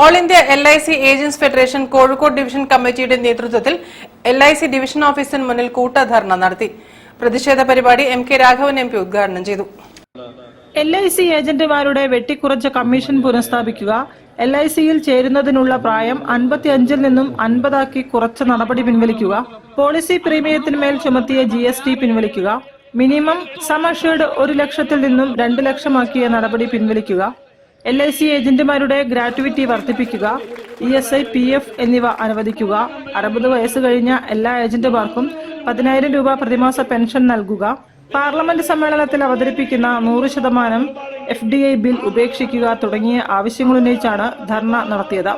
All India LIC agents federation Kozhikode division കമ്മിറ്റിയുടെ നേതൃത്വത്തിൽ LIC division ഓഫീസിന് മുന്നിൽ കൂട്ടധർണ നടത്തി. പ്രതിഷേധ പരിപാടി MK രാഘവൻ MP ഉദ്ഘാടനം ചെയ്തു. LIC ഏജന്റുമാരുടെ വെട്ടിക്കുറച്ച കമ്മീഷൻ പുനഃസ്ഥാപിക്കുക, LICയിൽ ചേരുന്നതിനുള്ള പ്രായം 55-ൽ നിന്നും 50-ആക്കി കുറച്ച നടപടി പിൻവലിക്കുക, പോളിസി പ്രീമിയത്തിന്മേൽ ചുമത്തിയ GST പിൻവലിക്കുക, മിനിമം സം അഷ്വർഡ് 1 ലക്ഷത്തിൽ നിന്നും 2 ലക്ഷമാക്കിയ നടപടി പിൻവലിക്കുക, LIC ഏജന്റുമാരുടെ ഗ്രാറ്റുവിറ്റി വർദ്ധിപ്പിക്കുക, ESI, PF എന്നിവ അനുവദിക്കുക, 60 വയസ്സ് കഴിഞ്ഞ എല്ലാ ഏജന്റുമാർക്കും 10,000 രൂപ പ്രതിമാസ പെൻഷൻ നൽകുക, പാർലമെന്റ് സമ്മേളനത്തിൽ അവതരിപ്പിക്കുന്ന 100% FDI ബിൽ ഉപേക്ഷിക്കുക തുടങ്ങിയ ആവശ്യങ്ങളുന്നയിച്ചാണ് ധർണ നടത്തിയത്.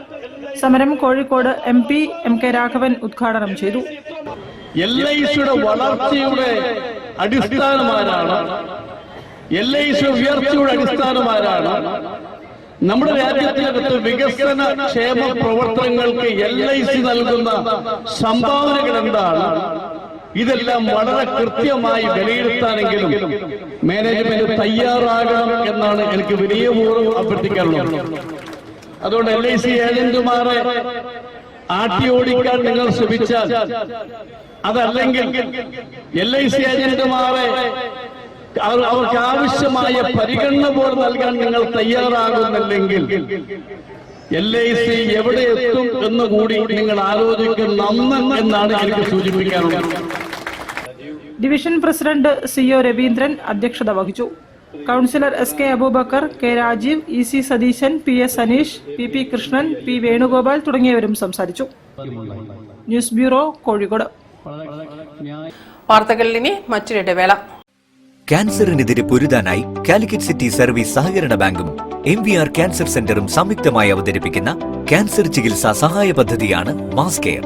സമരം കോഴിക്കോട് MP MK രാഘവൻ ഉദ്ഘാടനം ചെയ്തു. LICയുടെ വളർച്ചയുടെ അടിസ്ഥാനമാരാണ്, LIC ഉയർച്ചയുടെ അടിസ്ഥാനമാരാണ്. നമ്മുടെ രാജ്യത്തിനകത്ത് വികസന ക്ഷേമ പ്രവർത്തനങ്ങൾക്ക് LIC നൽകുന്ന സംഭാവനകൾ എന്താണ്? ഇതെല്ലാം വളരെ കൃത്യമായി വിലയിരുത്താനെങ്കിലും മാനേജ്മെന്റ് തയ്യാറാകണം എന്നാണ് എനിക്ക് വിനയപൂർവ്വം അഭ്യർത്ഥിക്കാനുള്ളത്. അതുകൊണ്ട് LIC ഏജന്റുമാരെ ആട്ടിയോടിക്കാൻ നിങ്ങൾ ശ്രമിച്ചാൽ, അതല്ലെങ്കിൽ LIC ഏജന്റുമാരെ അവർക്ക് ആവശ്യമായ പരിഗണന പോലും നൽകാൻ നിങ്ങൾ തയ്യാറാകുന്നില്ലെങ്കിൽ LIC എവിടെ എത്തും എന്നുകൂടി നിങ്ങൾ ആലോചിക്കണം എന്നാണ് എനിക്ക് സൂചിപ്പിക്കാനുള്ളത്. ഡിവിഷൻ പ്രസിഡന്റ് CO രവീന്ദ്രൻ അധ്യക്ഷത വഹിച്ചു. Councillor SK Abubakar, K Rajeev, EC Satheesan, PS Aneesh, PP Krishnan, P Venugopal തുടങ്ങിയവരും സംസാരിച്ചു. News bureau, Kozhikode. വാർത്തകളിൽ ഇനി മറ്റൊരിടവേള. ക്യാൻസറിനെതിരെ പൊരുതാനായി കാലിക്കറ്റ് സിറ്റി സർവീസ് സഹകരണ ബാങ്കും MVR ക്യാൻസർ സെന്ററും സംയുക്തമായി അവതരിപ്പിക്കുന്ന ക്യാൻസർ ചികിത്സാ സഹായ പദ്ധതിയാണ് മാസ് കെയർ.